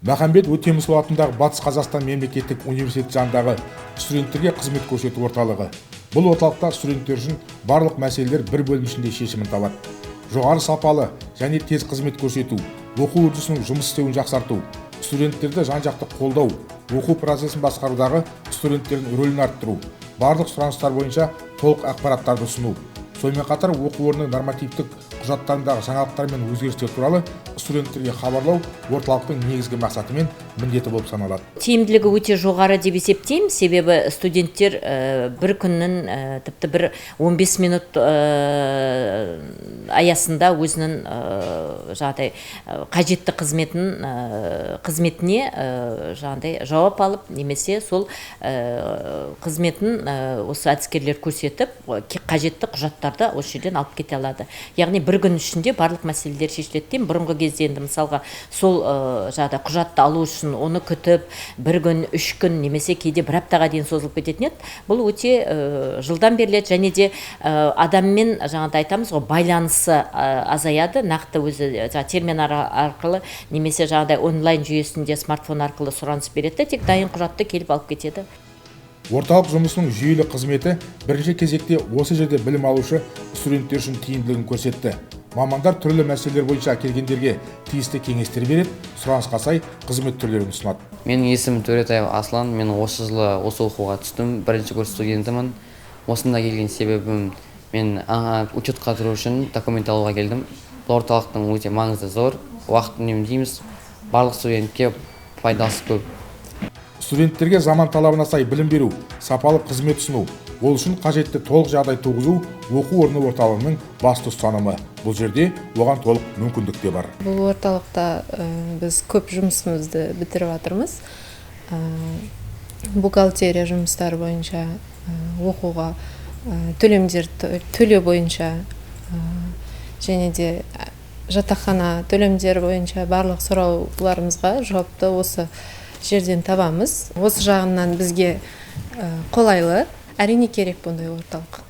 Махамбет Өтемісұлы атындағы Батыс Қазақстан мемлекеттік университеті жанындағы студенттерге қызмет көрсету орталығы. Бұл орталықта студенттер үшін барлық мәселелер бір бөлім ішінде шешімін табады. Жоғары сапалы және тез қызмет көрсету, оқу үрдісінің жұмыс істеуін жақсарту, студенттерді жан-жақты қолдау, оқу процесін басқарудағы студенттердің рөлін арттыру, барлық сұраныстар бойынша толық ақпараттарды ұсыну. Сонымен қатар оқу орнының нормативтік құжаттарындағы жаңалықтар мен өзгерістер туралы студенттерге хабарлау орталықтың негізгі мақсаты мен міндеті болып саналады. Тиімділігі өте жоғары деп есептеймін, себебі студенттер бір күннің тіпті бір 15 минут аясында өзінің қажетті қызметіне жауап алып, немесе сол қызметін осы әдіскерлер көрсетіп, қажетті құжаттарды осы жерден алып кете алады. Яғни бір күн ішінде барлық мәселелер шешіледі. Бұрынғы кезде енді мысалға сол құжатты алу үшін оны күтіп, бір күн, 3 күн, немесе кейде бір аптаға дейін созылып кететін еді. Бұл өте жылдан беріледі, және де адаммен айтамыз ғой, байланысы азаяды. Нақты өзі термин арқылы, немесе онлайн жүйесінде смартфон арқылы сұраныс береді, тек дайын құжатты келіп алып кетеді. Орталық жұмысының жүйелі қызметі бірінші кезекте осы жерде білім алушы студенттер үшін тиімділігін көрсетті. Мамандар түрлі мәселелер бойынша келгендерге тиісті кеңестер беріп, сұранысқа сай қызмет түрлерін ұсынады. Менің есімім Төретаев Аслан, мен осы жылы осы оқуға түстім, бірінші курс студентімін. Осында келген себебім, мен учетқа тұру үшін документ алуға келдім. Бұл орталықтың өте маңызы зор, уақытын үнемдейміз, барлық студентке пайдасы көп. Студенттерге заман талабына сай білім беру, сапалы қызмет ұсыну, ол үшін қажетті толық жағдай туғызу оқу орны орталығының басты ұстанымы. Бұл жерде оған толық мүмкіндік те бар. Бұл орталықта біз көп жұмысымызды бітіріп жатырмыз. Бухгалтерия жұмыстары бойынша, оқуға төлемдер төлеу бойынша, және де жатақхана төлемдер бойынша барлық сұрауларымызға жауапты осы жерден табамыз. Осы жағынан бізге қолайлы, әрине керек бұндай орталық.